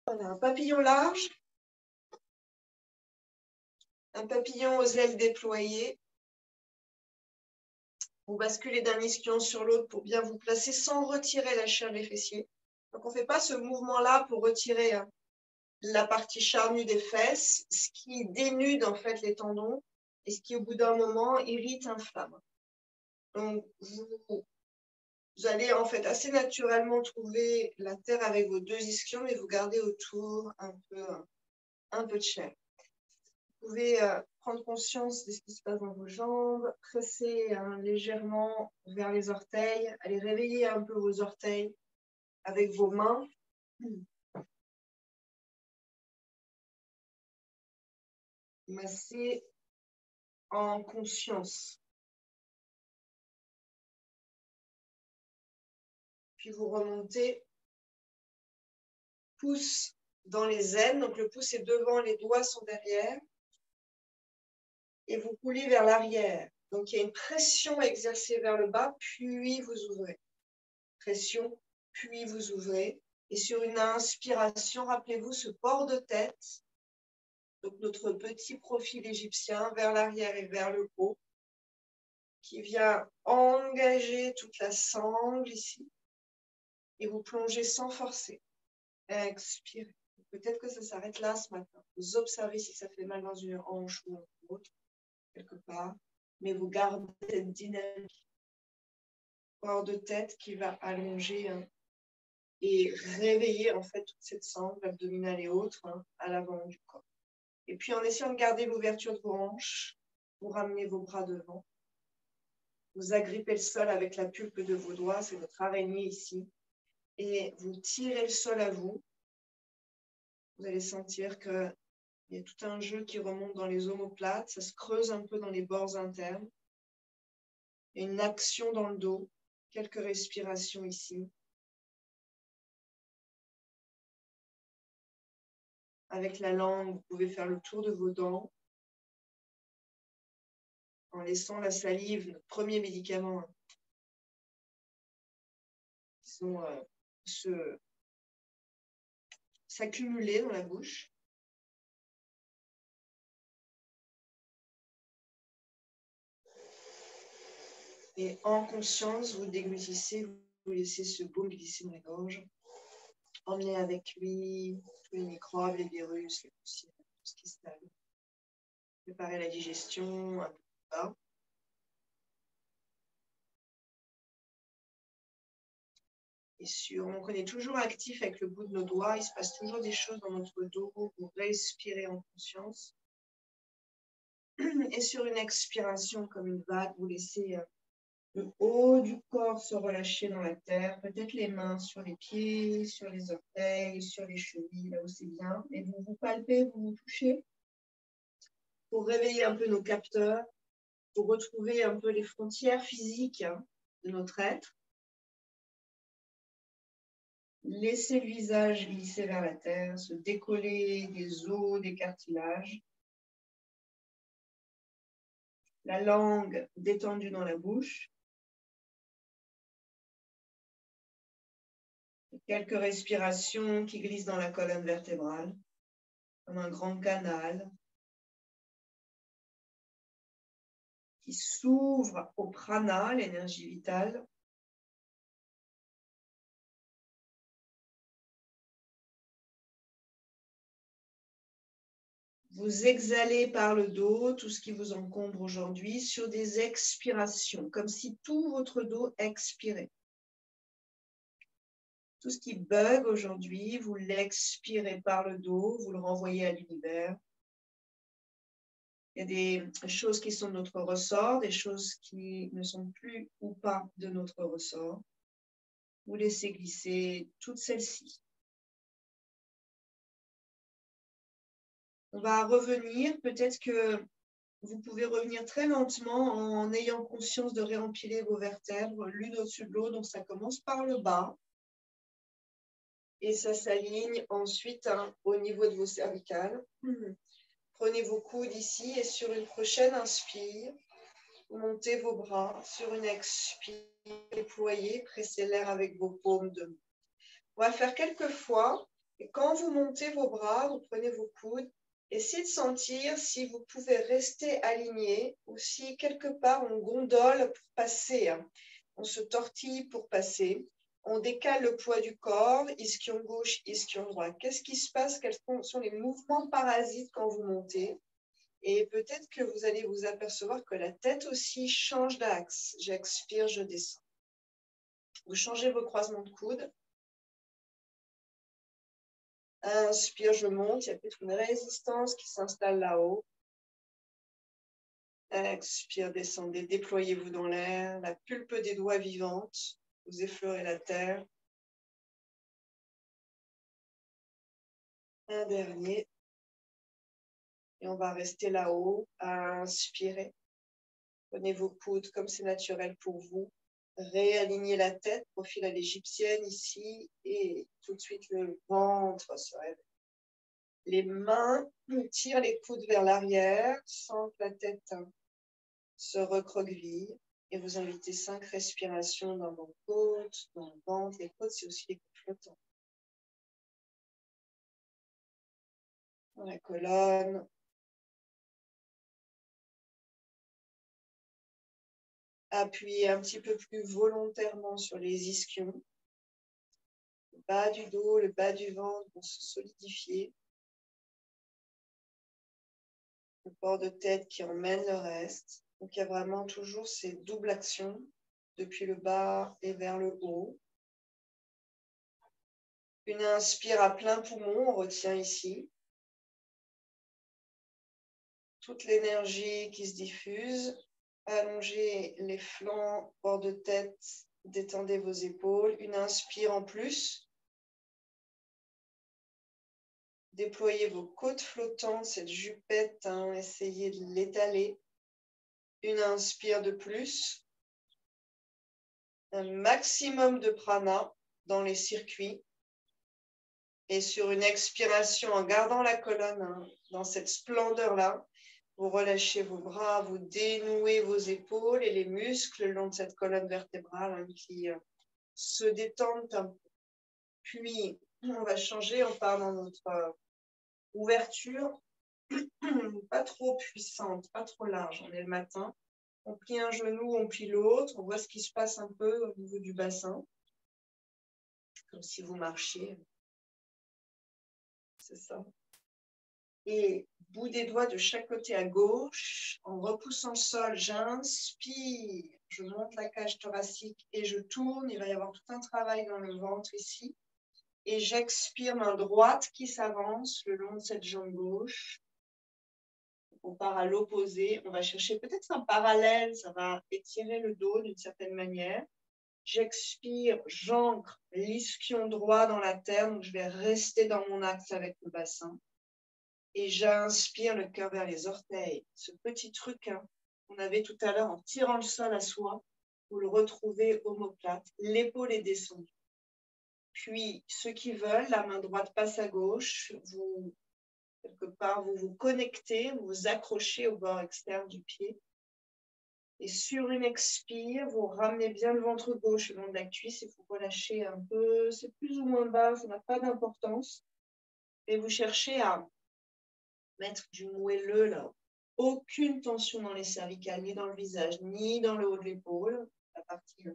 Voilà, un papillon large, un papillon aux ailes déployées. Vous basculez d'un ischion sur l'autre pour bien vous placer sans retirer la chair des fessiers. Donc, on ne fait pas ce mouvement-là pour retirer la partie charnue des fesses, ce qui dénude en fait les tendons et ce qui, au bout d'un moment, irrite, inflamme. Donc, vous allez en fait assez naturellement trouver la terre avec vos deux ischions, mais vous gardez autour un peu de chair. Vous pouvez prendre conscience de ce qui se passe dans vos jambes, presser légèrement vers les orteils, allez réveiller un peu vos orteils avec vos mains. Masser en conscience. Puis vous remontez, pouce dans les aines, donc le pouce est devant, les doigts sont derrière. Et vous coulez vers l'arrière. Donc, il y a une pression exercée vers le bas, puis vous ouvrez. Pression, puis vous ouvrez. Et sur une inspiration, rappelez-vous ce port de tête, donc notre petit profil égyptien vers l'arrière et vers le haut, qui vient engager toute la sangle ici. Et vous plongez sans forcer. Expirez. Peut-être que ça s'arrête là ce matin. Vous observez si ça fait mal dans une hanche ou autre, quelque part. Mais vous gardez cette dynamique. Port de tête qui va allonger et réveiller en fait toute cette sangle abdominale et autres à l'avant du corps. Et puis en essayant de garder l'ouverture de vos hanches, vous ramenez vos bras devant. Vous agrippez le sol avec la pulpe de vos doigts, c'est votre araignée ici. Et vous tirez le sol à vous. Vous allez sentir qu'il y a tout un jeu qui remonte dans les omoplates, ça se creuse un peu dans les bords internes. Il y a une action dans le dos, quelques respirations ici. Avec la langue, vous pouvez faire le tour de vos dents en laissant la salive, notre premier médicament, s'accumuler dans la bouche. Et en conscience, vous déglutissez, vous laissez ce baume glisser dans la gorge. Emmenez avec lui tous les microbes, les virus, les poussières, tout ce qui stagne. Préparez la digestion un peu plus bas. Et donc on est toujours actif avec le bout de nos doigts. Il se passe toujours des choses dans notre dos. Vous respirez en conscience. Et sur une expiration comme une vague, vous laissez le haut du corps se relâcher dans la terre, peut-être les mains sur les pieds, sur les orteils, sur les chevilles, là où c'est bien. Et vous vous palpez, vous vous touchez pour réveiller un peu nos capteurs, pour retrouver un peu les frontières physiques de notre être. Laissez le visage glisser vers la terre, se décoller des os, des cartilages. La langue détendue dans la bouche. Quelques respirations qui glissent dans la colonne vertébrale, comme un grand canal qui s'ouvre au prana, l'énergie vitale. Vous exhalez par le dos tout ce qui vous encombre aujourd'hui sur des expirations, comme si tout votre dos expirait. Tout ce qui bug aujourd'hui, vous l'expirez par le dos, vous le renvoyez à l'univers. Il y a des choses qui sont de notre ressort, des choses qui ne sont plus ou pas de notre ressort. Vous laissez glisser toutes celles-ci. On va revenir, peut-être que vous pouvez revenir très lentement en ayant conscience de réempiler vos vertèbres l'une au-dessus de l'autre. Donc ça commence par le bas et ça s'aligne ensuite au niveau de vos cervicales. Prenez vos coudes ici et sur une prochaine inspire, montez vos bras. Sur une expire, déployez, pressez l'air avec vos paumes de main. On va faire quelques fois Et quand vous montez vos bras, vous prenez vos coudes, essayez de sentir si vous pouvez rester aligné ou si quelque part on gondole pour passer. On se tortille pour passer. On décale le poids du corps, ischion gauche, ischion droit. Qu'est-ce qui se passe? Quels sont les mouvements parasites quand vous montez? Et peut-être que vous allez vous apercevoir que la tête aussi change d'axe. J'expire, je descends. Vous changez vos croisements de coudes. Inspire, je monte. Il y a peut-être une résistance qui s'installe là-haut. Expire, descendez. Déployez-vous dans l'air. La pulpe des doigts vivante. Vous effleurez la terre. Un dernier. Et on va rester là-haut. Inspirez. Prenez vos coudes comme c'est naturel pour vous. Réalignez la tête, profil à l'égyptienne ici. Et tout de suite, le ventre se réveille. Les mains tirent les coudes vers l'arrière sans que la tête se recroqueville. Et vous invitez 5 respirations dans vos côtes, dans le ventre. Les côtes, c'est aussi les côtes flottantes. Dans la colonne. Appuyez un petit peu plus volontairement sur les ischions. Le bas du dos, le bas du ventre vont se solidifier. Le port de tête qui emmène le reste. Donc, il y a vraiment toujours ces doubles actions depuis le bas et vers le haut. Une inspire à plein poumon, on retient ici. Toute l'énergie qui se diffuse. Allongez les flancs, bord de tête, détendez vos épaules. Une inspire en plus. Déployez vos côtes flottantes, cette jupette, essayez de l'étaler. Une inspire de plus. Un maximum de prana dans les circuits. Et sur une expiration, en gardant la colonne dans cette splendeur-là, vous relâchez vos bras, vous dénouez vos épaules et les muscles le long de cette colonne vertébrale qui se détendent un peu. Puis, on va changer, on part dans notre ouverture, pas trop puissante, pas trop large. On est le matin, on plie un genou, on plie l'autre, on voit ce qui se passe un peu au niveau du bassin, comme si vous marchiez. C'est ça. Et bout des doigts de chaque côté à gauche, en repoussant le sol, j'inspire, je monte la cage thoracique et je tourne. Il va y avoir tout un travail dans le ventre ici. Et j'expire, main droite qui s'avance le long de cette jambe gauche. On part à l'opposé. On va chercher peut-être un parallèle. Ça va étirer le dos d'une certaine manière. J'expire, j'ancre l'ischion droit dans la terre. Donc, je vais rester dans mon axe avec le bassin. Et j'inspire le cœur vers les orteils. Ce petit truc qu'on avait tout à l'heure en tirant le sol à soi, vous le retrouvez omoplate. L'épaule est descendue. Puis, ceux qui veulent, la main droite passe à gauche. Vous, quelque part, vous vous connectez, vous vous accrochez au bord externe du pied. Et sur une expire, vous ramenez bien le ventre gauche le long de la cuisse et vous relâchez un peu. C'est plus ou moins bas, ça n'a pas d'importance. Et vous cherchez à mettre du moelleux là. Aucune tension dans les cervicales, ni dans le visage, ni dans le haut de l'épaule, la partie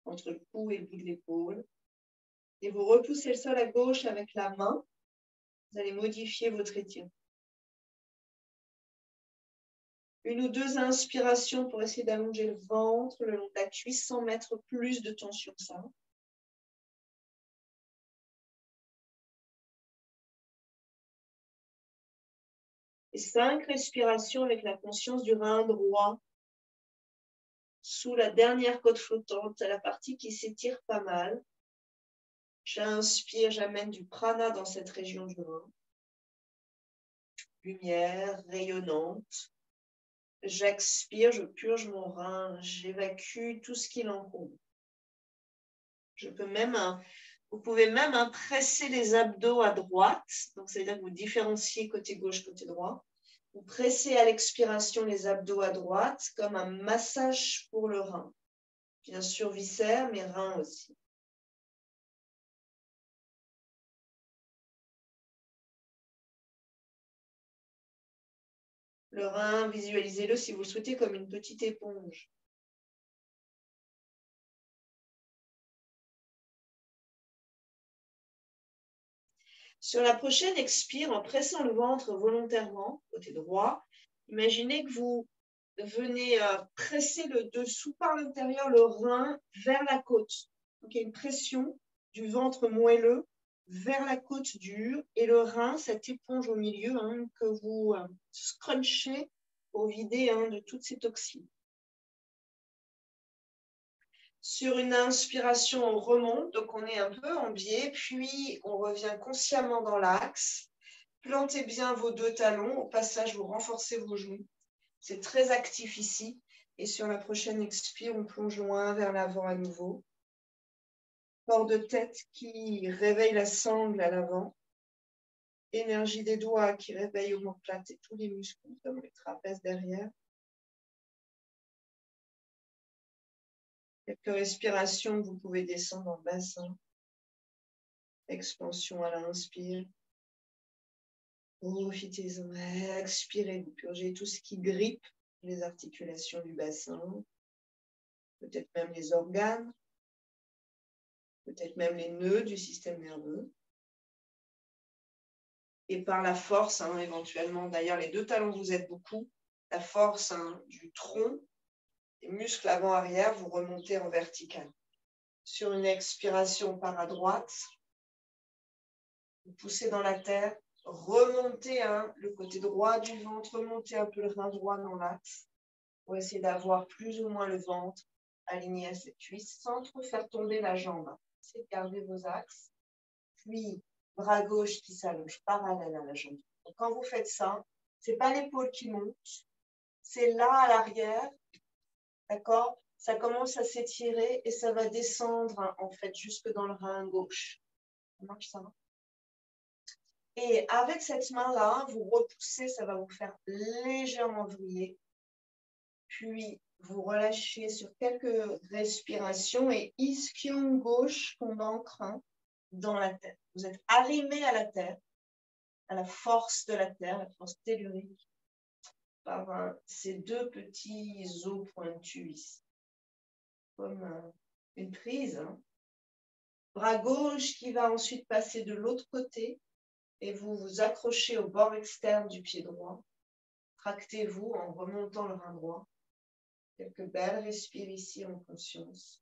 entre le cou et le bout de l'épaule. Et vous repoussez le sol à gauche avec la main. Vous allez modifier votre étirement. Une ou deux inspirations pour essayer d'allonger le ventre le long de la cuisse sans mettre plus de tension que ça. Et 5 respirations avec la conscience du rein droit sous la dernière côte flottante, la partie qui s'étire pas mal. J'inspire, j'amène du prana dans cette région du rein. Lumière rayonnante. J'expire, je purge mon rein, j'évacue tout ce qui l'encombre. Vous pouvez même presser les abdos à droite, donc c'est-à-dire que vous différenciez côté gauche, côté droit. Vous pressez à l'expiration les abdos à droite comme un massage pour le rein. Bien sûr, viscères, mais rein aussi. Le rein, visualisez-le si vous le souhaitez comme une petite éponge. Sur la prochaine expire, en pressant le ventre volontairement, côté droit, imaginez que vous venez presser le dessous par l'intérieur, le rein vers la côte. Donc, il y a une pression du ventre moelleux vers la côte dure et le rein, cette éponge au milieu que vous scrunchez pour vider de toutes ces toxines. Sur une inspiration, on remonte, donc on est un peu en biais, puis on revient consciemment dans l'axe. Plantez bien vos deux talons, au passage, vous renforcez vos genoux. C'est très actif ici. Et sur la prochaine expire, on plonge loin vers l'avant à nouveau. Port de tête qui réveille la sangle à l'avant. Énergie des doigts qui réveille omoplate et tous les muscles, comme les trapèzes derrière. Quelques respirations, vous pouvez descendre dans le bassin. Expansion à l'inspire. Profitez-en, expirez, vous purgez tout ce qui grippe les articulations du bassin, peut-être même les organes, peut-être même les nœuds du système nerveux. Et par la force, éventuellement, d'ailleurs, les deux talons vous aident beaucoup, la force du tronc, les muscles avant-arrière, vous remontez en vertical. Sur une expiration par à droite, vous poussez dans la terre, remontez le côté droit du ventre, remontez un peu le rein droit dans l'axe pour essayer d'avoir plus ou moins le ventre aligné à cette cuisse sans trop faire tomber la jambe. Essayez de garder vos axes. Puis, bras gauche qui s'allonge parallèle à la jambe. Donc, quand vous faites ça, ce n'est pas l'épaule qui monte, c'est là à l'arrière, d'accord? Ça commence à s'étirer et ça va descendre en fait jusque dans le rein gauche. Ça marche ça? Et avec cette main-là, vous repoussez, ça va vous faire légèrement vriller. Puis, vous relâchez sur quelques respirations et ischion gauche qu'on ancre dans la terre. Vous êtes arrimé à la terre, à la force de la terre, la force tellurique, par ces deux petits os pointus ici, comme une prise. Bras gauche qui va ensuite passer de l'autre côté et vous vous accrochez au bord externe du pied droit. Tractez-vous en remontant le rein droit. Quelques belles respires ici en conscience.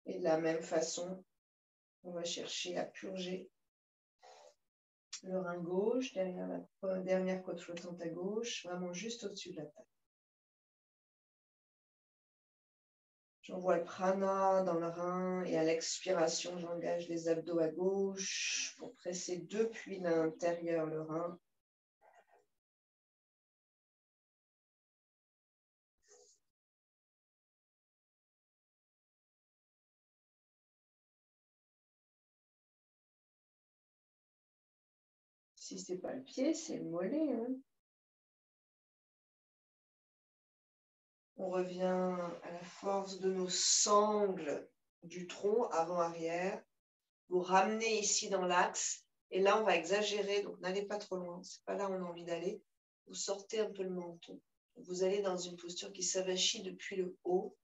Et de la même façon, on va chercher à purger le rein gauche, derrière la dernière côte flottante à gauche, vraiment juste au-dessus de la tête. J'envoie le prana dans le rein et à l'expiration, j'engage les abdos à gauche pour presser depuis l'intérieur le rein. Si ce n'est pas le pied, c'est le mollet. On revient à la force de nos sangles du tronc avant-arrière. Vous ramenez ici dans l'axe. Et là, on va exagérer. Donc, n'allez pas trop loin. Ce n'est pas là où on a envie d'aller. Vous sortez un peu le menton. Vous allez dans une posture qui s'avachit depuis le haut,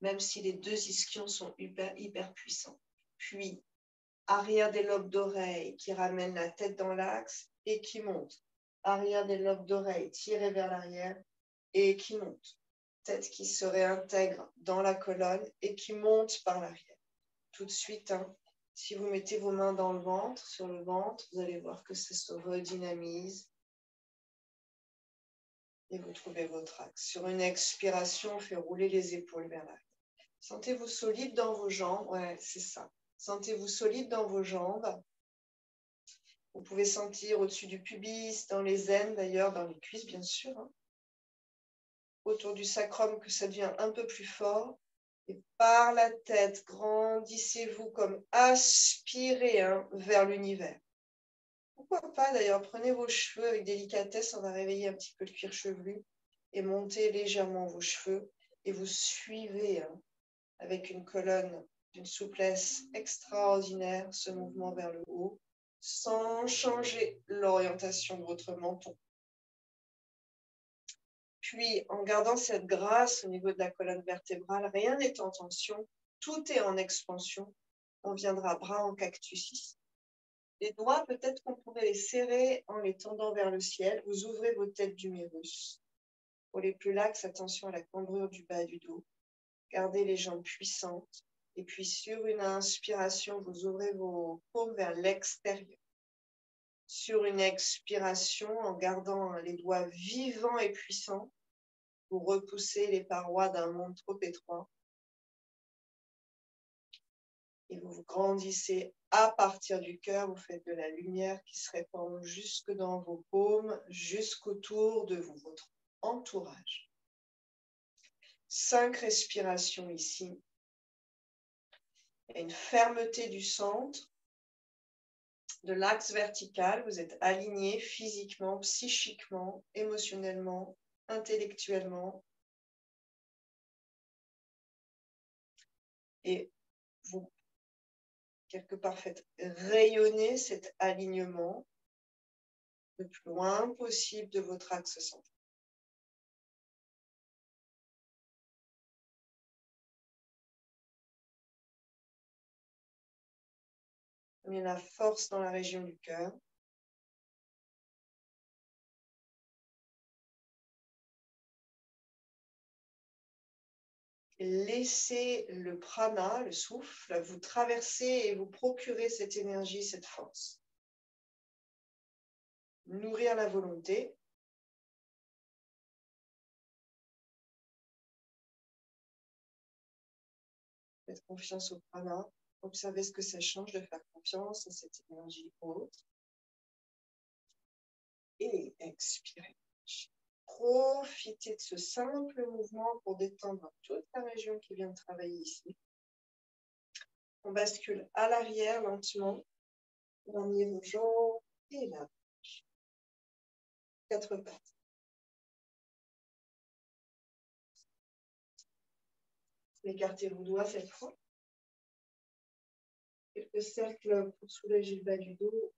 même si les deux ischions sont hyper puissants. Puis, arrière des lobes d'oreilles qui ramènent la tête dans l'axe et qui monte. Arrière des lobes d'oreilles tirés vers l'arrière et qui monte. Tête qui se réintègre dans la colonne et qui monte par l'arrière. Tout de suite, si vous mettez vos mains dans le ventre, sur le ventre, vous allez voir que ça se redynamise et vous trouvez votre axe. Sur une expiration, on fait rouler les épaules vers l'arrière. Sentez-vous solide dans vos jambes. Ouais, c'est ça. Sentez-vous solide dans vos jambes. Vous pouvez sentir au-dessus du pubis, dans les aines d'ailleurs, dans les cuisses bien sûr. Autour du sacrum que ça devient un peu plus fort. Et par la tête, grandissez-vous comme aspirez vers l'univers. Pourquoi pas d'ailleurs, prenez vos cheveux avec délicatesse, on va réveiller un petit peu le cuir chevelu et montez légèrement vos cheveux et vous suivez avec une colonne d'une souplesse extraordinaire ce mouvement vers le haut. sans changer l'orientation de votre menton. Puis, en gardant cette grâce au niveau de la colonne vertébrale, rien n'est en tension, tout est en expansion. On viendra bras en cactus ici. Les doigts, peut-être qu'on pourrait les serrer en les tendant vers le ciel. Vous ouvrez vos têtes d'humérus. Pour les plus laxes, attention à la cambrure du bas du dos. Gardez les jambes puissantes. Et puis, sur une inspiration, vous ouvrez vos paumes vers l'extérieur. Sur une expiration, en gardant les doigts vivants et puissants, vous repoussez les parois d'un monde trop étroit. Et vous vous grandissez à partir du cœur. Vous faites de la lumière qui se répand jusque dans vos paumes, jusqu'autour de vous, votre entourage. 5 respirations ici. Il y a une fermeté du centre, de l'axe vertical. Vous êtes aligné physiquement, psychiquement, émotionnellement, intellectuellement. Et vous, quelque part, faites rayonner cet alignement le plus loin possible de votre axe central. Il y a la force dans la région du cœur. Laissez le prana, le souffle, vous traverser et vous procurer cette énergie, cette force. Nourrir la volonté. Faites confiance au prana. Observez ce que ça change de faire confiance à cette énergie haute. Et expirez. Profitez de ce simple mouvement pour détendre toute la région qui vient de travailler ici. On bascule à l'arrière lentement. On met vos jambes et la marche. 4 pattes. Écartez vos doigts cette fois. Quelques cercles pour soulager le bas du dos,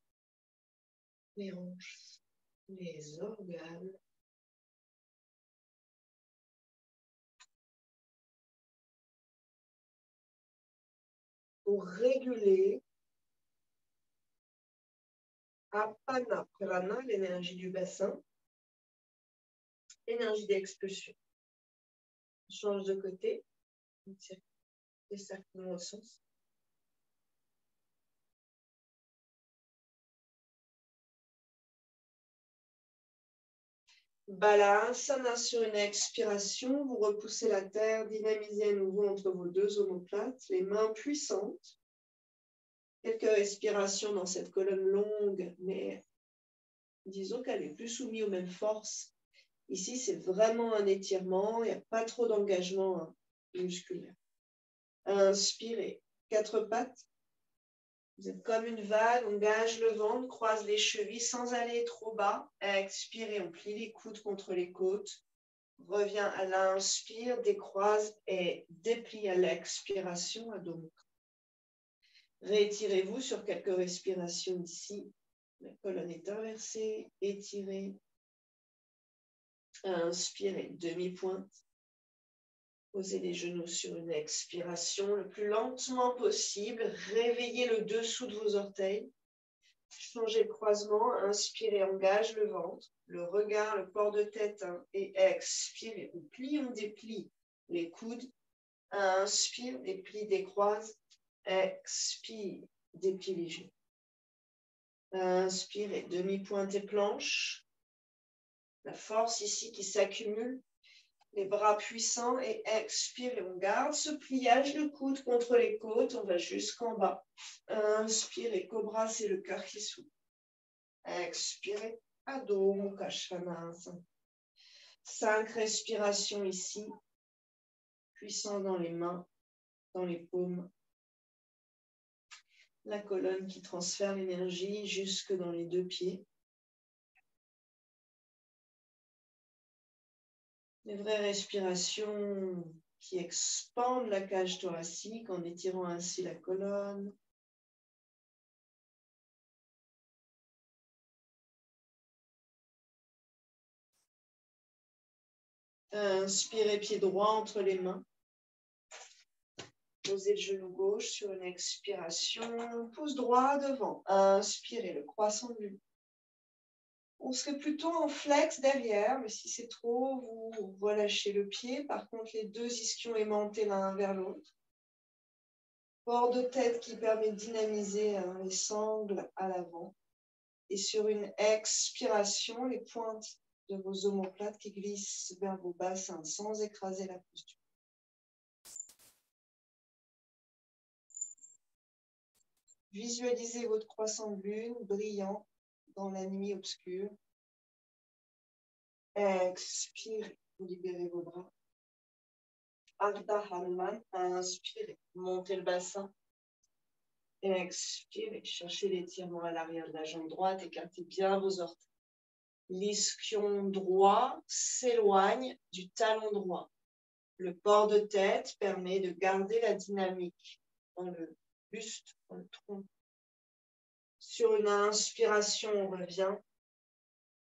les hanches, les organes. Pour réguler Apana Prana, l'énergie du bassin, énergie d'expulsion. On change de côté, les cercles dans l'autre sens. Balasana sur une expiration, vous repoussez la terre, dynamisez à nouveau entre vos deux omoplates, les mains puissantes. Quelques respirations dans cette colonne longue, mais disons qu'elle est plus soumise aux mêmes forces. Ici, c'est vraiment un étirement, il n'y a pas trop d'engagement musculaire. Inspirez, 4 pattes. Vous êtes comme une vague, on gage le ventre, croise les chevilles sans aller trop bas. Expirez, on plie les coudes contre les côtes. Revient à l'inspire, décroise et déplie à l'expiration à dos. Réétirez-vous sur quelques respirations ici. La colonne est inversée, étirez. Inspirez, demi-pointe. Posez les genoux sur une expiration le plus lentement possible. Réveillez le dessous de vos orteils. Changez le croisement. Inspirez, engage le ventre, le regard, le port de tête. Et expirez. On plie, on déplie les coudes. Inspire, déplie, décroise. Expire, déplie les genoux. Inspirez, demi-pointe et planche. La force ici qui s'accumule. Les bras puissants et expirez. On garde ce pliage de coude contre les côtes. On va jusqu'en bas. Inspirez. Cobra, c'est le cœur qui s'ouvre. Expirez. Adho Mukha Svanasana. 5 respirations ici. Puissant dans les mains, dans les paumes. La colonne qui transfère l'énergie jusque dans les 2 pieds. Des vraies respirations qui expandent la cage thoracique en étirant ainsi la colonne. Inspirez, pied droit entre les mains. Posez le genou gauche sur une expiration. Pouce droit devant. Inspirez, le croissant de lune. On serait plutôt en flex derrière, mais si c'est trop, vous relâchez le pied. Par contre, les deux ischions aimantés l'un vers l'autre. Port de tête qui permet de dynamiser les sangles à l'avant. Et sur une expiration, les pointes de vos omoplates qui glissent vers vos bassins sans écraser la posture. Visualisez votre croissant de lune brillant dans la nuit obscure. Expirez, vous libérez vos bras. Ardha Hanuman, inspirez, montez le bassin. Expirez, cherchez l'étirement à l'arrière de la jambe droite, écartez bien vos orteils. L'ischion droit s'éloigne du talon droit. Le port de tête permet de garder la dynamique dans le buste, dans le tronc. Sur une inspiration, on revient.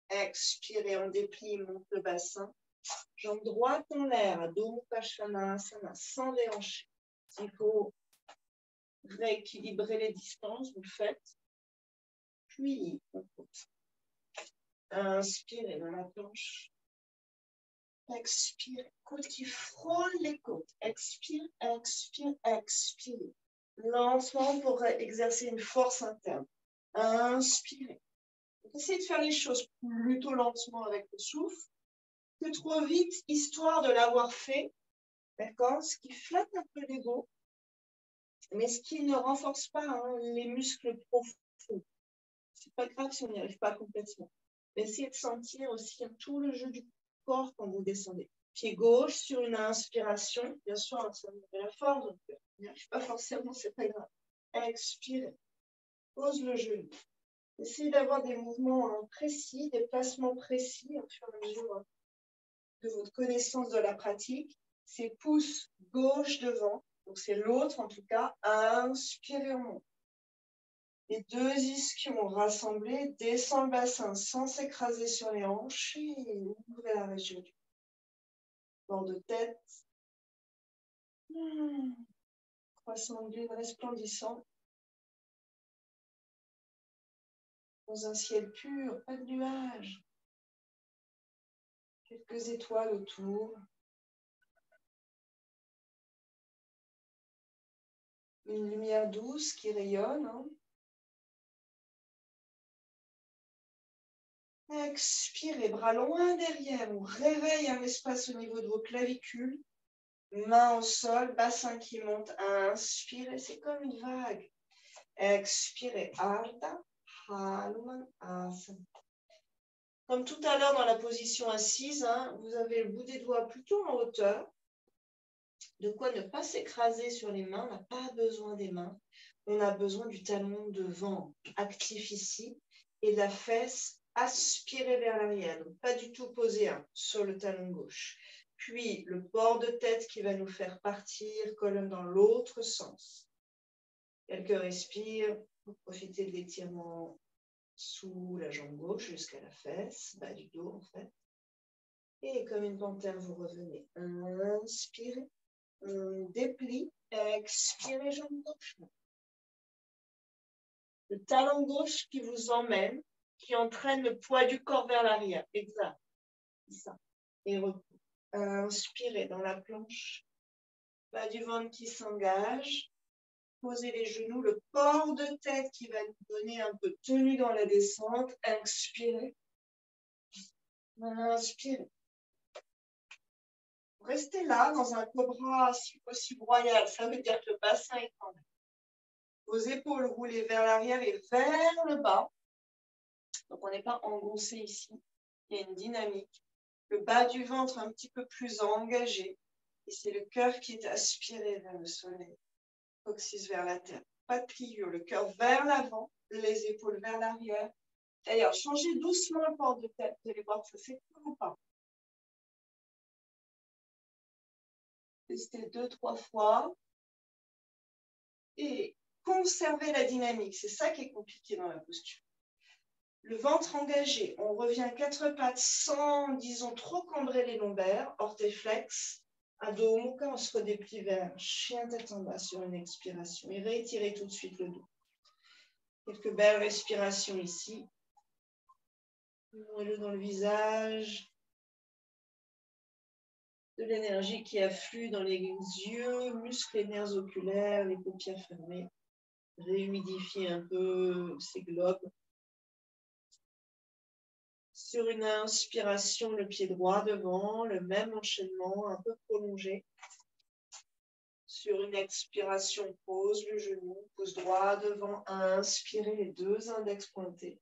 Expirez, on déplie, monte le bassin. Jambe droite en l'air, Adho Mukha Svanasana, sans déhancher. S'il faut rééquilibrer les distances, vous le faites. Puis, on compte. Inspirez dans la planche. Expire, côte qui frôle les côtes. Expire, expire, expire. Lentement pour exercer une force interne. Inspirez. Essayez de faire les choses plutôt lentement avec le souffle que trop vite, histoire de l'avoir fait. D'accord? Ce qui flatte un peu l'ego, mais ce qui ne renforce pas les muscles profonds. C'est pas grave si on n'y arrive pas complètement. Mais essayez de sentir aussi tout le jeu du corps quand vous descendez. Pied gauche sur une inspiration. Bien sûr, ça me met la force, donc on n'y arrive pas forcément, c'est pas grave. Expirez. Pose le genou. Essayez d'avoir des mouvements précis, des placements précis au fur et à mesure de votre connaissance de la pratique. C'est pouce gauche devant, donc c'est l'autre en tout cas. Inspirez, on monte. Les deux ischions rassemblés, descend le bassin sans s'écraser sur les hanches et ouvrez la région du bord de tête. Croissant de lune resplendissant. Dans un ciel pur, pas de nuages. Quelques étoiles autour. Une lumière douce qui rayonne. Expirez, bras loin derrière. On réveille un espace au niveau de vos clavicules. Main au sol, bassin qui monte. Inspirez, c'est comme une vague. Expirez, Ardha Hanuman Asana. Comme tout à l'heure dans la position assise, vous avez le bout des doigts plutôt en hauteur. De quoi ne pas s'écraser sur les mains. On n'a pas besoin des mains. On a besoin du talon devant actif ici et de la fesse aspirée vers l'arrière. Donc pas du tout posé sur le talon gauche. Puis le port de tête qui va nous faire partir, colonne dans l'autre sens. Quelques respires pour profiter de l'étirement sous la jambe gauche jusqu'à la fesse, bas du dos en fait. Et comme une panthère, vous revenez. Inspirez, on déplie, expirez, jambe gauche. Le talon gauche qui vous emmène, qui entraîne le poids du corps vers l'arrière. Exact. C'est ça. Et repos. Inspirez dans la planche. Bas du ventre qui s'engage. Posez les genoux, le port de tête qui va nous donner un peu de tenue dans la descente. Expirez. Inspirez. Restez là dans un cobra si possible royal. Ça veut dire que le bassin est tendu. Vos épaules roulées vers l'arrière et vers le bas. Donc on n'est pas engoncé ici. Il y a une dynamique. Le bas du ventre un petit peu plus engagé. Et c'est le cœur qui est aspiré vers le soleil. Coccyx vers la terre. Pas de pliure. Le cœur vers l'avant. Les épaules vers l'arrière. D'ailleurs, changez doucement le port de tête. Vous allez voir que ça s'écoule ou pas. Testez 2-3 fois. Et conservez la dynamique. C'est ça qui est compliqué dans la posture. Le ventre engagé. On revient à quatre pattes sans, disons, trop cambrer les lombaires. Orteils flex. Adho Mukha, on se redéplie vers chien tête en bas sur une expiration. Et réétirez tout de suite le dos. Quelques belles respirations ici. Ouvrez-le dans le visage. De l'énergie qui afflue dans les yeux, muscles et nerfs oculaires, les paupières fermées. Réhumidifiez un peu ces globes. Sur une inspiration, le pied droit devant, le même enchaînement un peu prolongé. Sur une expiration, pose le genou, pouce droit devant, inspirez les deux index pointés.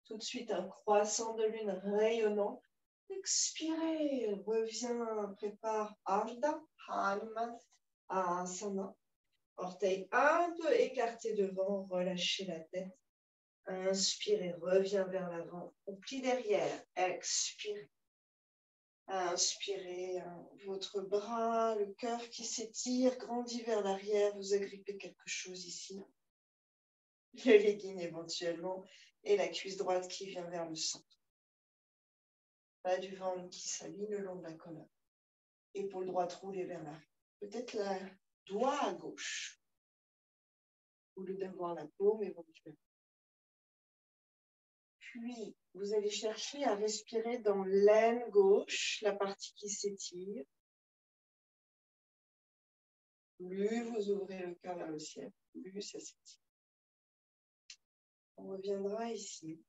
Tout de suite, un croissant de lune rayonnant. Expirez, reviens, prépare Ardha, Hanuman, Asana. Orteils un peu écartés devant, relâchez la tête. Inspirez, reviens vers l'avant. On plie derrière, expirez. Inspirez, votre bras, le cœur qui s'étire, grandit vers l'arrière. Vous agrippez quelque chose ici. Le legging éventuellement. Et la cuisse droite qui vient vers le centre. Bas du ventre qui s'aligne le long de la colonne. Épaule droite roulée vers l'arrière. Peut-être la doigt à gauche. Au lieu d'avoir la paume éventuellement. Puis, vous allez chercher à respirer dans l'aine gauche, la partie qui s'étire. Plus vous ouvrez le cœur vers le ciel, plus ça s'étire. On reviendra ici.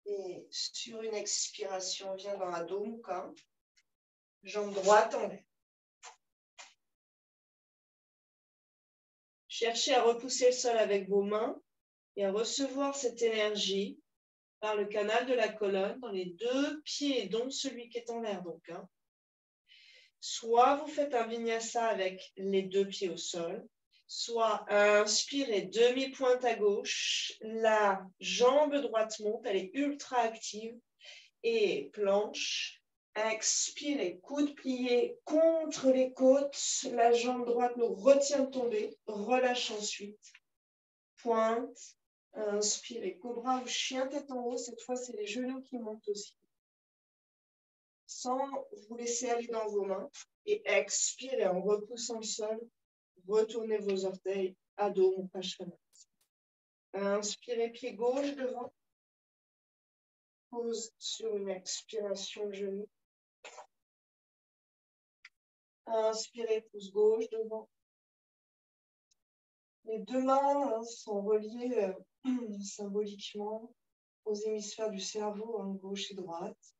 Et sur une expiration, on vient dans Adho Mukha. Jambe droite en l'air. Cherchez à repousser le sol avec vos mains et à recevoir cette énergie par le canal de la colonne dans les deux pieds, dont celui qui est en l'air. Donc, soit vous faites un vinyasa avec les deux pieds au sol, soit inspirez, demi-pointe à gauche, la jambe droite monte, elle est ultra active, et planche. Expirez, coude plié contre les côtes, la jambe droite nous retient de tomber, relâche ensuite. Pointe, inspirez, cobra ou chien tête en haut, cette fois c'est les genoux qui montent aussi. Sans vous laisser aller dans vos mains, et expirez en repoussant le sol, retournez vos orteils, Adho Mukha Svanasana. Inspirez, pied gauche devant, pose sur une expiration genou. Inspirez, pouce gauche devant. Les deux mains sont reliées symboliquement aux hémisphères du cerveau, gauche et droite.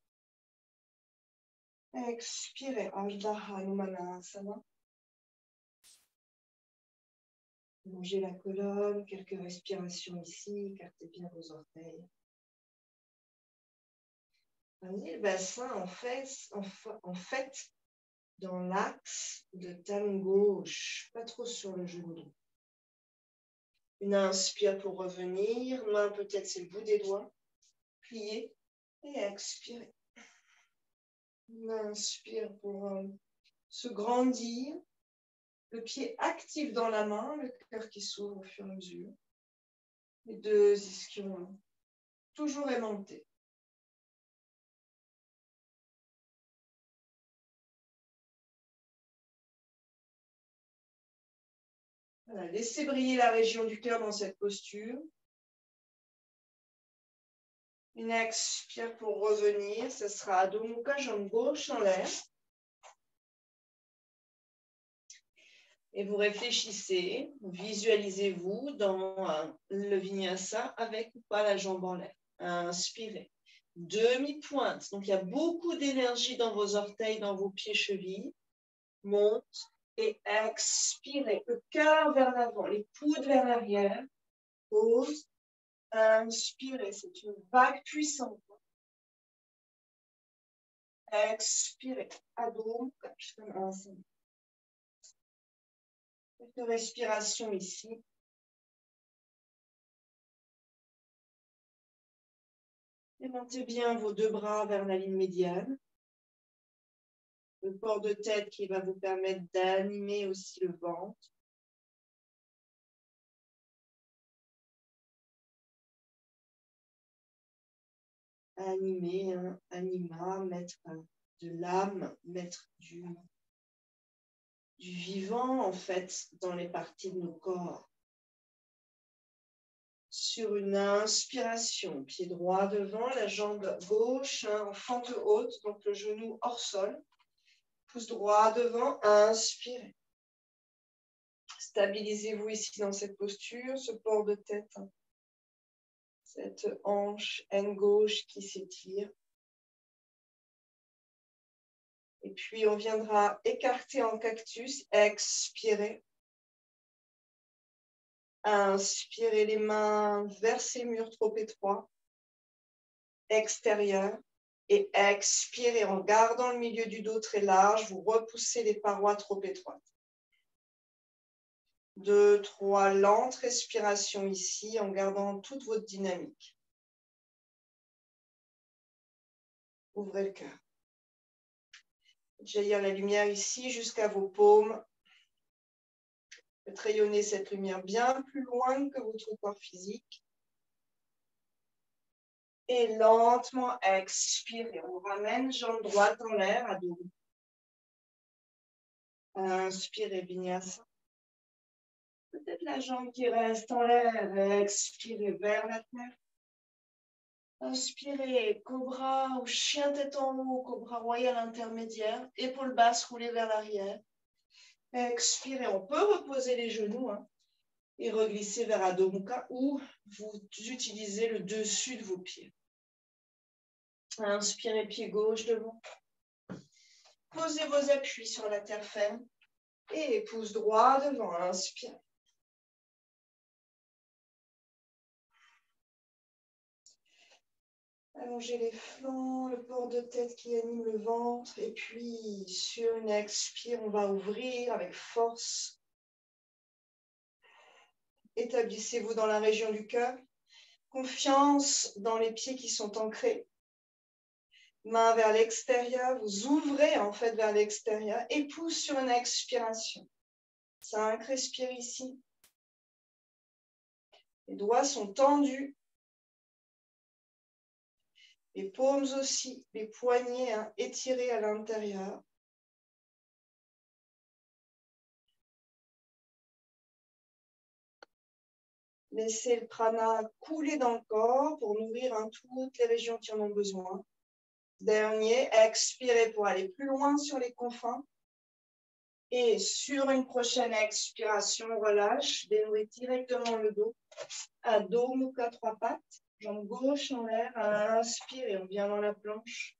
Expirez, Ardha Hanuman Asana. Allongez la colonne, quelques respirations ici, écartez bien vos orteils. Amenez le bassin en fait dans l'axe de talon gauche, pas trop sur le genou droit. Une inspire pour revenir, main peut-être c'est le bout des doigts, pliez et expirez. Une inspire pour se grandir, le pied actif dans la main, le cœur qui s'ouvre au fur et à mesure. Les deux ischions toujours aimantés. Voilà, laissez briller la région du cœur dans cette posture. Une expire pour revenir, ce sera Adho Mukha, jambe gauche en l'air. Et vous réfléchissez, visualisez-vous dans le vinyasa avec ou pas la jambe en l'air. Inspirez. Demi-pointe. Donc, il y a beaucoup d'énergie dans vos orteils, dans vos pieds chevilles. Monte et expirez. Le cœur vers l'avant, les coudes vers l'arrière. Pause. Inspirez. C'est une vague puissante. Expirez. Adho Mukha Svanasana. Quelques respirations ici. Aimantez bien vos deux bras vers la ligne médiane. Le port de tête qui va vous permettre d'animer aussi le ventre. animer, hein, anima, mettre de l'âme, mettre du vivant, en fait, dans les parties de nos corps. Sur une inspiration, pied droit devant, la jambe gauche en fente haute, donc le genou hors sol. Pouce droit devant, inspirez. Stabilisez-vous ici dans cette posture, ce port de tête, cette hanche, haine gauche qui s'étire. Et puis, on viendra écarter en cactus, expirez. Inspirez les mains vers ces murs trop étroits, extérieurs. Et expirez en gardant le milieu du dos très large, vous repoussez les parois trop étroites. 2, 3 lentes respirations ici en gardant toute votre dynamique. Ouvrez le cœur. Jaillir la lumière ici jusqu'à vos paumes. Faites rayonner cette lumière bien plus loin que votre corps physique. Et lentement expirez. On ramène jambe droite en l'air à dos. Inspirez, Vinyasa. Peut-être la jambe qui reste en l'air. Expirez vers la terre. Inspirez, cobra ou chien tête en haut, cobra royal intermédiaire. Épaules basses roulées vers l'arrière. Expirez, on peut reposer les genoux et reglisser vers Adho Mukha ou vous utilisez le dessus de vos pieds. Inspirez, pied gauche devant. Posez vos appuis sur la terre ferme et pouce droit devant. Inspirez. Allongez les flancs, le port de tête qui anime le ventre. Et puis, sur une expire, on va ouvrir avec force. Établissez-vous dans la région du cœur. Confiance dans les pieds qui sont ancrés. Main vers l'extérieur. Vous ouvrez en fait vers l'extérieur. Et pouce sur une expiration. 5, respire ici. Les doigts sont tendus. Les paumes aussi, les poignets étirés à l'intérieur. Laissez le prana couler dans le corps pour nourrir toutes les régions qui en ont besoin. Dernier, expirez pour aller plus loin sur les confins. Et sur une prochaine expiration, on relâche, dénouez directement le dos. Adho Mukha, 3 pattes. Jambe gauche en l'air. Inspirez, on vient dans la planche.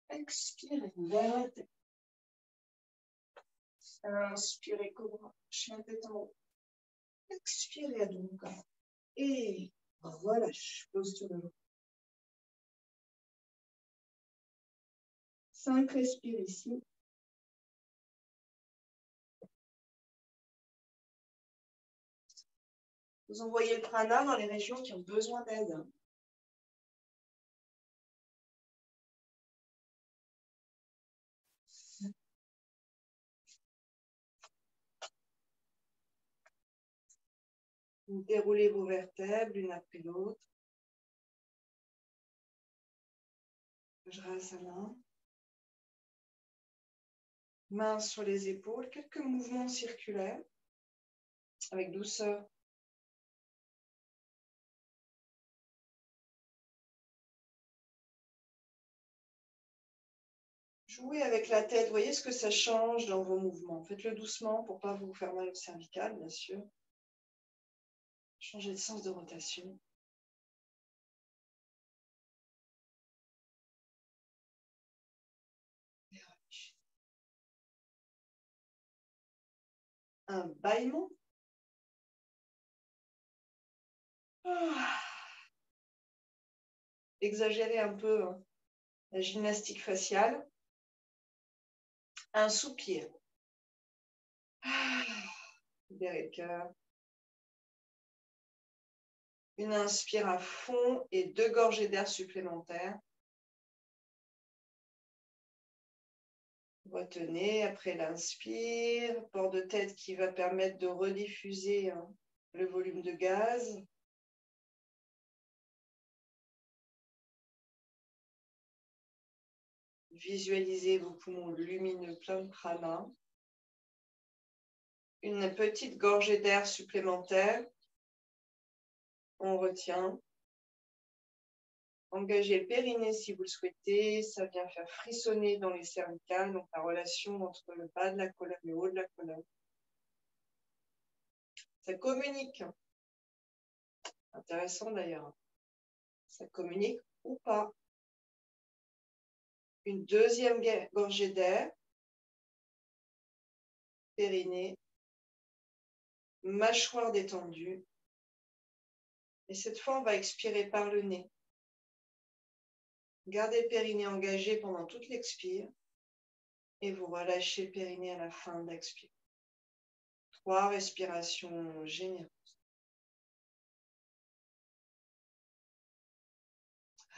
Expirez, vers la tête. Inspirez, cobra, chien tête en haut. Expirez, Adho Mukha. Et relâche, posture de l'eau. 5, respire ici. Vous envoyez le prana dans les régions qui ont besoin d'aide. Vous déroulez vos vertèbres l'une après l'autre. Vajrasana. Mains sur les épaules, quelques mouvements circulaires avec douceur. Jouez avec la tête, voyez ce que ça change dans vos mouvements. Faites-le doucement pour ne pas vous faire mal au cervical, bien sûr. Changez de sens de rotation. Un bâillement. Exagérez un peu la gymnastique faciale. Un soupir. Libérez le cœur. Une inspire à fond et 2 gorgées d'air supplémentaires. Retenez après l'inspire, port de tête qui va permettre de rediffuser le volume de gaz. Visualisez vos poumons lumineux pleins de prana. Une petite gorgée d'air supplémentaire. On retient. Engagez le périnée si vous le souhaitez. Ça vient faire frissonner dans les cervicales, donc la relation entre le bas de la colonne et le haut de la colonne. Ça communique. Intéressant d'ailleurs. Ça communique ou pas. Une deuxième gorgée d'air. Périnée. Mâchoire détendue. Et cette fois, on va expirer par le nez. Gardez le périnée engagé pendant toute l'expire. Et vous relâchez le périnée à la fin de l'expire. 3 respirations généreuses.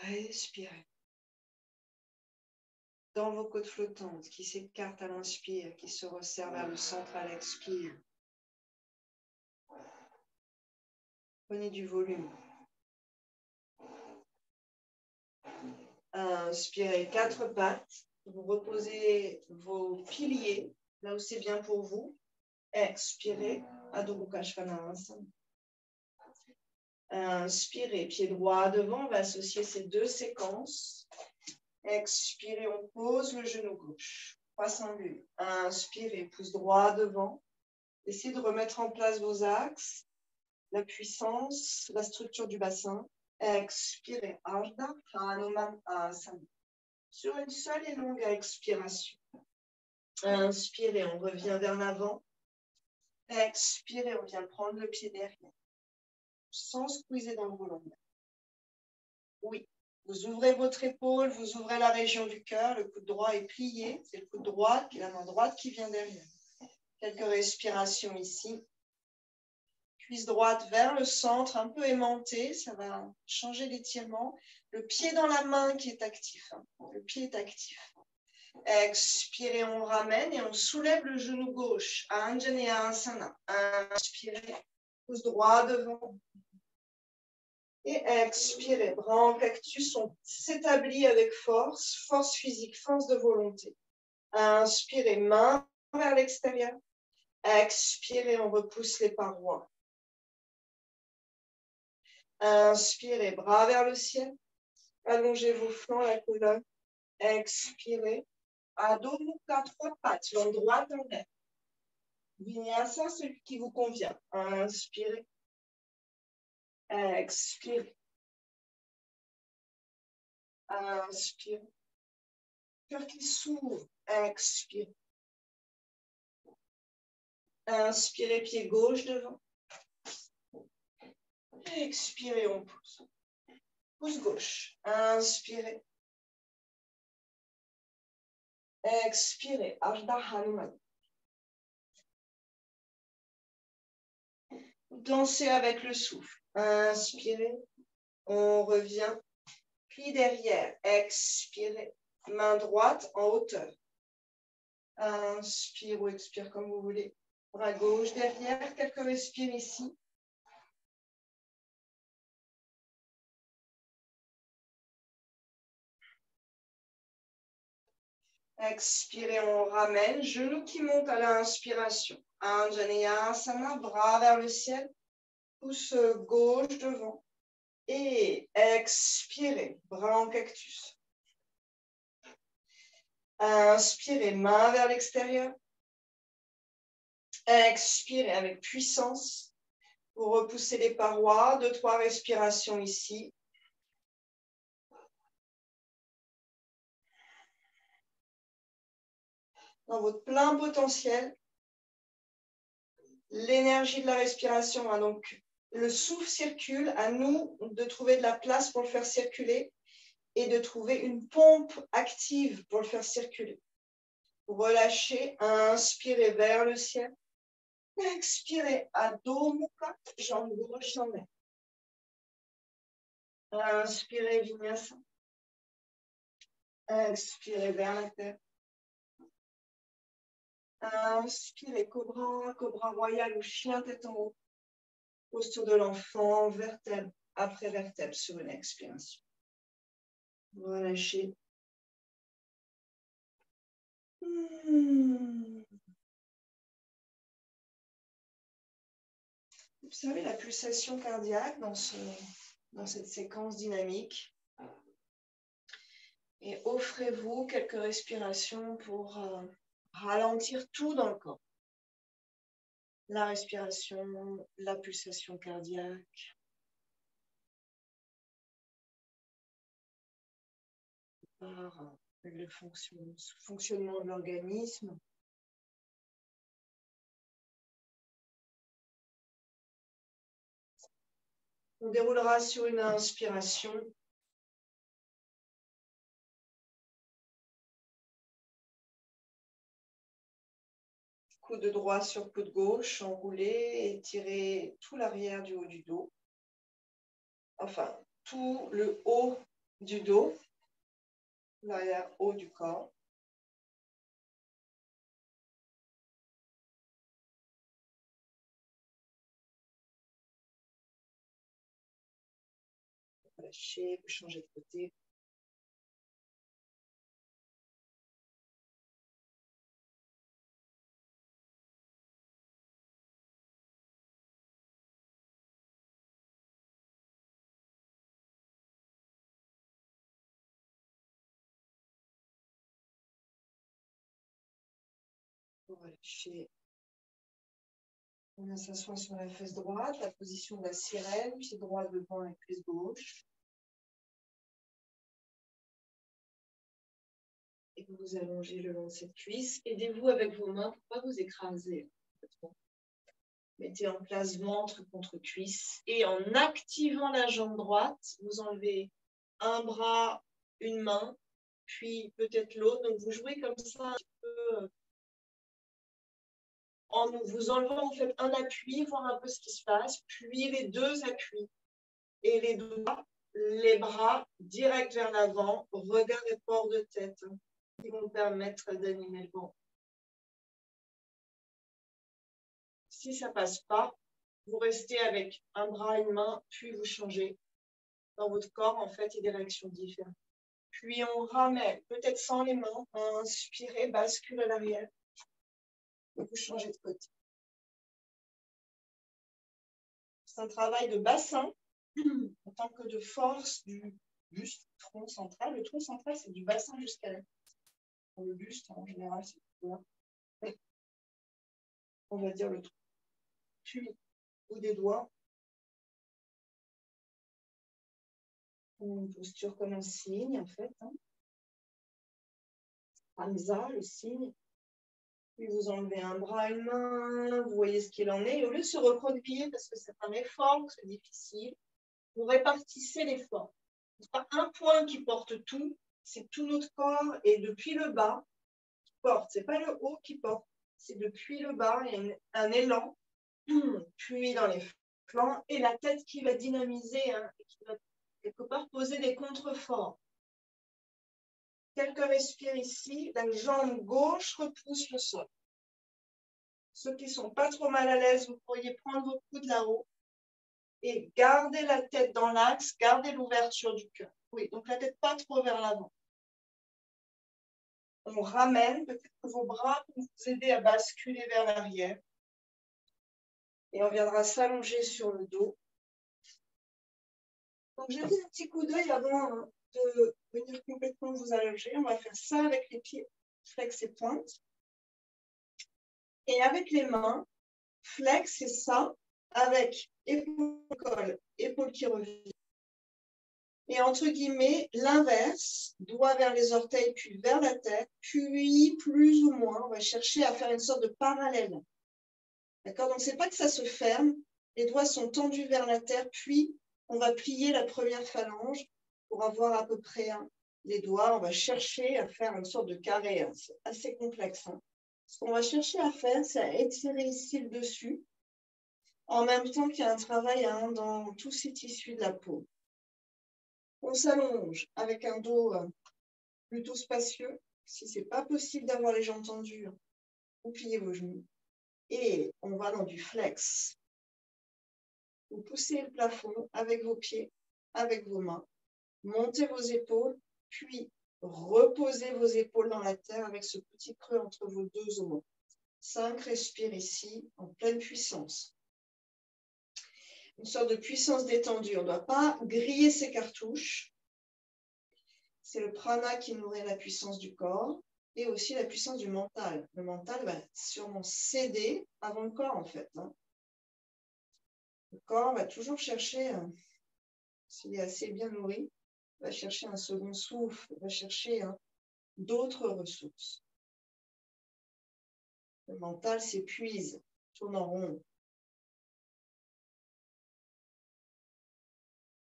Respirez. Dans vos côtes flottantes qui s'écartent à l'inspire, qui se resserrent vers le centre à l'expire. Prenez du volume. Inspirez 4 pattes. Vous reposez vos piliers là où c'est bien pour vous. Expirez. Adho Mukha Svanasana. Inspirez. Pied droit devant. On va associer ces deux séquences. Expirez. On pose le genou gauche. Croissant l'une. Inspirez. Pouce droit devant. Essayez de remettre en place vos axes. La puissance, la structure du bassin. Expirez. Ardha Hanuman Asana. Sur une seule et longue expiration. Inspirez, on revient vers l'avant. Expirez, on vient prendre le pied derrière. Sans squeezer dans le volant. Oui. Vous ouvrez votre épaule, vous ouvrez la région du cœur. Le coude droit est plié. C'est le coude droit, la main droite qui vient derrière. Quelques respirations ici. Cuisse droite vers le centre, un peu aimantée, ça va changer l'étirement. Le pied dans la main qui est actif. Le pied est actif. Expirez, on ramène et on soulève le genou gauche. Anjaneyasana. Inspirez, pouce droit devant. Et expirez, bras en cactus, on s'établit avec force, force physique, force de volonté. Inspirez, main vers l'extérieur. Expirez, on repousse les parois. Inspirez, bras vers le ciel. Allongez vos flancs, la colonne. Expirez. Adho Mukha, 3 pattes, langue droite en l'air. Vinyasa, celui qui vous convient. Inspirez. Expirez. Inspirez. Cœur qui s'ouvre. Expirez. Inspirez, pied gauche devant. Expirez, on pousse. Pouce gauche. Inspirez. Expirez. Ardha Hanuman. Dansez avec le souffle. Inspirez. On revient. Plie derrière. Expirez. Main droite en hauteur. Inspire ou expire comme vous voulez. Bras gauche derrière. Quelques respires ici. Expirez, on ramène. Genou qui monte à l'inspiration. Anjaneyasana, bras vers le ciel. Pouce gauche devant. Et expirez, bras en cactus. Inspirez, main vers l'extérieur. Expirez avec puissance. Vous repoussez les parois. 2-3 respirations ici. Dans votre plein potentiel, l'énergie de la respiration. Donc, le souffle circule. À nous de trouver de la place pour le faire circuler et de trouver une pompe active pour le faire circuler. Vous relâchez, inspirez vers le ciel. Expirez, Adho Mukha, jambe gauche en l'air. Inspirez, Vinyasa. Expirez vers la terre. Inspirez, Cobra, Cobra royal ou chien tête en haut. Posture de l'enfant, vertèbre après vertèbre sur une expiration. Relâchez. Observez la pulsation cardiaque dans cette séquence dynamique. Et offrez-vous quelques respirations pour ralentir tout dans le corps. La respiration, la pulsation cardiaque. Par le fonctionnement de l'organisme. On déroulera sur une inspiration. Coude droit sur coude gauche, enroulé, étirez tout l'arrière du haut du dos. Enfin, tout le haut du dos, l'arrière haut du corps. Lâchez, vous changez de côté. Relâchez. On s'assoit sur la fesse droite, la position de la sirène, pied droit devant et cuisse gauche. Et vous vous allongez le long de cette cuisse. Aidez-vous avec vos mains pour ne pas vous écraser. Mettez en place ventre contre cuisse. Et en activant la jambe droite, vous enlevez un bras, une main, puis peut-être l'autre. Donc vous jouez comme ça un petit peu en vous enlevant en fait un appui, voir un peu ce qui se passe, puis les deux appuis et les doigts, les bras direct vers l'avant, regard et port de tête qui vont permettre d'animer le ventre. Si ça ne passe pas, vous restez avec un bras, une main, puis vous changez. Dans votre corps, en fait, il y a des réactions différentes. Puis on ramène, peut-être sans les mains, inspirez, bascule à l'arrière. Vous changez de côté. C'est un travail de bassin en tant que de force du buste, tronc central. Le tronc central, c'est du bassin jusqu'à la tête. Le buste, en général, c'est là. On va dire le tronc. Puis, ou des doigts. Une posture comme un signe, en fait. Hamza, le signe. Puis vous enlevez un bras, une main, vous voyez ce qu'il en est. Et au lieu de se recroqueviller, parce que c'est un effort, c'est difficile, vous répartissez l'effort. Ce n'est pas un point qui porte tout, c'est tout notre corps et depuis le bas qui porte. Ce n'est pas le haut qui porte, c'est depuis le bas, il y a un élan, puis dans les flancs, et la tête qui va dynamiser, et qui va quelque part poser des contreforts. Quelques respires ici, la jambe gauche repousse le sol. Ceux qui ne sont pas trop mal à l'aise, vous pourriez prendre vos coudes là-haut et garder la tête dans l'axe, garder l'ouverture du cœur. Oui, donc la tête pas trop vers l'avant. On ramène peut-être vos bras pour vous aider à basculer vers l'arrière. Et on viendra s'allonger sur le dos. Donc jetez un petit coup d'œil avant de venir complètement vous allonger. On va faire ça avec les pieds, flex et pointe. Et avec les mains, flex, c'est ça, avec épaule, épaule qui revient. Et entre guillemets, l'inverse, doigt vers les orteils, puis vers la tête, puis plus ou moins, on va chercher à faire une sorte de parallèle. D'accord? Donc, ce n'est pas que ça se ferme, les doigts sont tendus vers la terre, puis on va plier la première phalange pour avoir à peu près les doigts. On va chercher à faire une sorte de carré. C'est assez complexe. Ce qu'on va chercher à faire, c'est à étirer ici le dessus, en même temps qu'il y a un travail dans tous ces tissus de la peau. On s'allonge avec un dos plutôt spacieux. Si ce n'est pas possible d'avoir les jambes tendues, vous pliez vos genoux. Et on va dans du flex. Vous poussez le plafond avec vos pieds, avec vos mains. Montez vos épaules, puis Reposez vos épaules dans la terre avec ce petit creux entre vos deux os. 5, respire ici, en pleine puissance. Une sorte de puissance détendue. On ne doit pas griller ses cartouches. C'est le prana qui nourrit la puissance du corps et aussi la puissance du mental. Le mental va sûrement céder avant le corps, en fait. Le corps va toujours chercher, s'il est assez bien nourri, va chercher un second souffle, va chercher d'autres ressources. Le mental s'épuise, tourne en rond.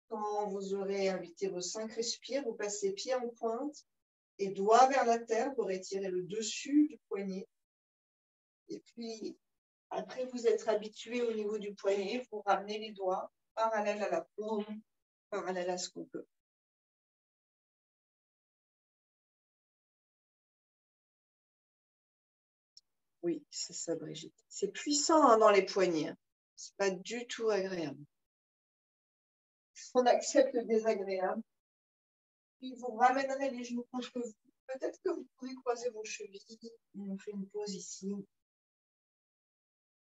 Quand vous aurez invité vos 5 respires, vous passez pied en pointe et doigts vers la terre, vous retirez le dessus du poignet. Et puis, après vous être habitué au niveau du poignet, vous ramenez les doigts parallèles à la paume, parallèles à ce qu'on peut. Oui, c'est ça, Brigitte. C'est puissant dans les poignets. C'est pas du tout agréable. On accepte le désagréable. Puis vous ramènerez les genoux contre vous. Peut-être que vous pouvez croiser vos chevilles. On fait une pause ici.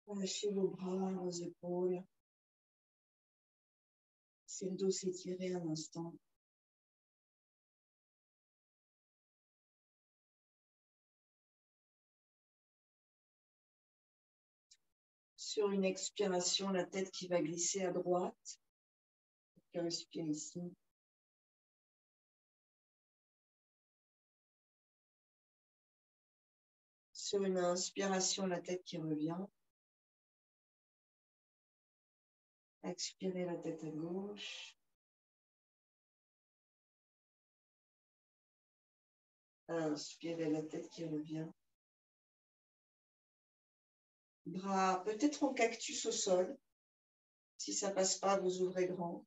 Lâchez vos bras, vos épaules. C'est le dos s'étirer un instant. Sur une expiration, la tête qui va glisser à droite. Respire ici. Sur une inspiration, la tête qui revient. Expirez la tête à gauche. Inspirez la tête qui revient. Bras peut-être en cactus au sol. Si ça ne passe pas, vous ouvrez grand.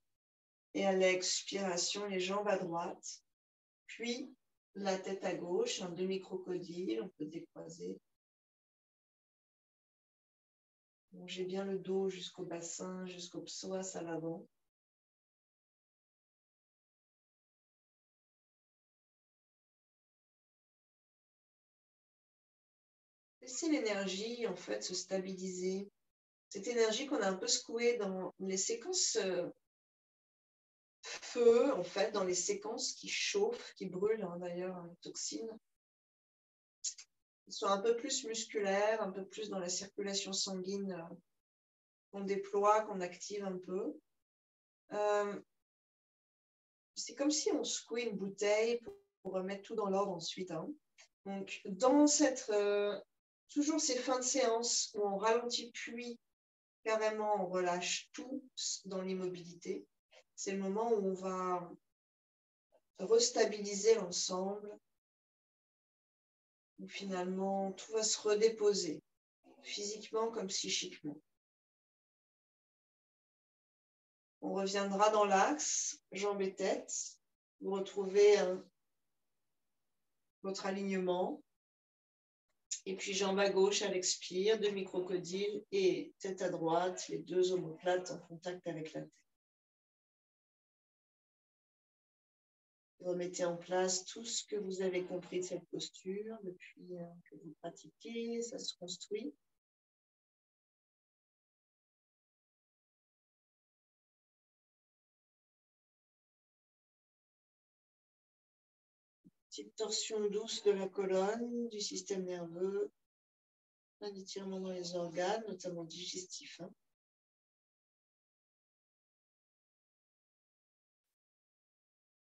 Et à l'expiration, les jambes à droite. Puis la tête à gauche, un demi-crocodile, on peut décroiser. Longez bien le dos jusqu'au bassin, jusqu'au psoas à l'avant. Laissez l'énergie, en fait, se stabiliser. Cette énergie qu'on a un peu secouée dans les séquences feu, en fait, dans les séquences qui chauffent, qui brûlent, d'ailleurs, les toxines. Ils sont un peu plus musculaires, un peu plus dans la circulation sanguine qu'on déploie, qu'on active un peu. C'est comme si on secouait une bouteille pour remettre tout dans l'ordre ensuite. Donc, dans cette, toujours ces fins de séance où on ralentit puis carrément on relâche tout dans l'immobilité, c'est le moment où on va restabiliser l'ensemble, où finalement tout va se redéposer, physiquement comme psychiquement. On reviendra dans l'axe, jambes et tête. Vous retrouvez votre alignement. Et puis jambes à gauche à l'expire, demi-crocodile et tête à droite, les deux omoplates en contact avec la tête. Remettez en place tout ce que vous avez compris de cette posture depuis que vous pratiquez, ça se construit. Petite torsion douce de la colonne, du système nerveux, un étirement dans les organes, notamment digestifs.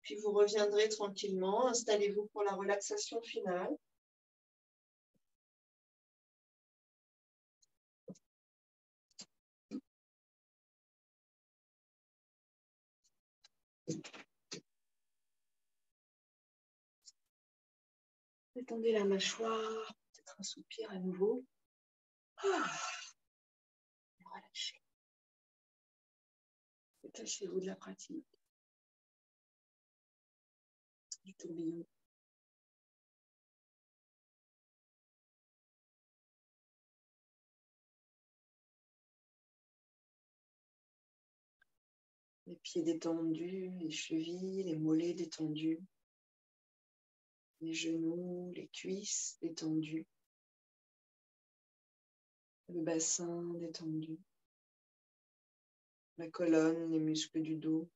Puis vous reviendrez tranquillement, installez-vous pour la relaxation finale. Détendez la mâchoire, peut-être un soupir à nouveau. Relâchez. Détachez-vous de la pratique. Du tourbillon. Les pieds détendus, les chevilles, les mollets détendus. Les genoux, les cuisses détendues. Le bassin détendu. La colonne, les muscles du dos,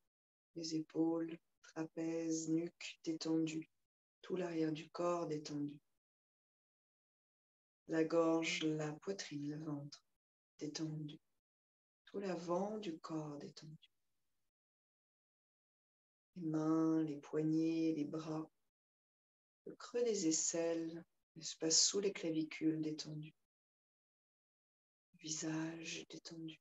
les épaules, trapèze, nuque détendue. Tout l'arrière du corps détendu. La gorge, la poitrine, le ventre détendu. Tout l'avant du corps détendu. Les mains, les poignets, les bras, le creux des aisselles, l'espace sous les clavicules détendu. Le visage détendu.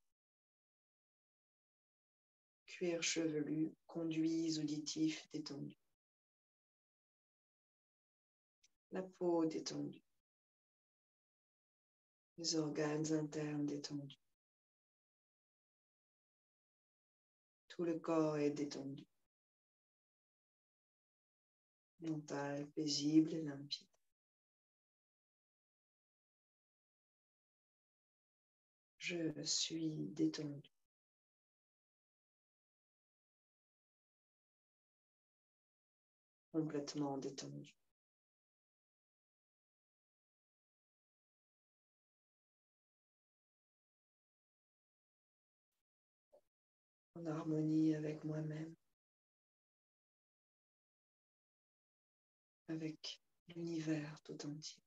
Cuir chevelu, conduits auditifs détendus. La peau détendue. Les organes internes détendus. Tout le corps est détendu. Mental, paisible et limpide. Je suis détendu. Complètement détendu. En harmonie avec moi-même, avec l'univers tout entier.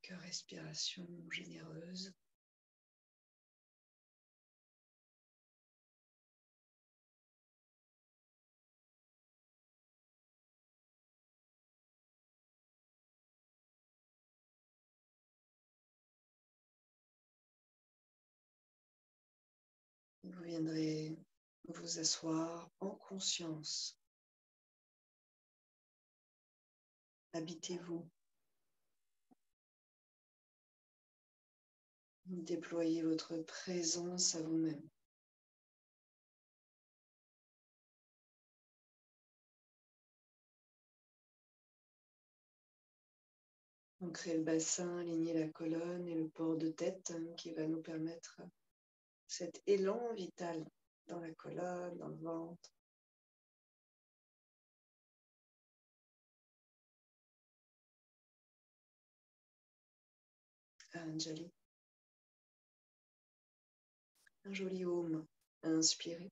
Quelques respirations généreuses. Vous viendrez vous asseoir en conscience. Habitez-vous. Déployez votre présence à vous-même. Ancrez le bassin, alignez la colonne et le port de tête qui va nous permettre cet élan vital dans la colonne, dans le ventre. Anjali. Un joli home à inspirer.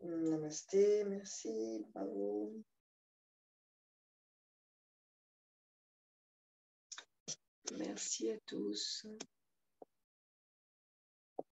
Namasté, merci, bravo. Merci à tous.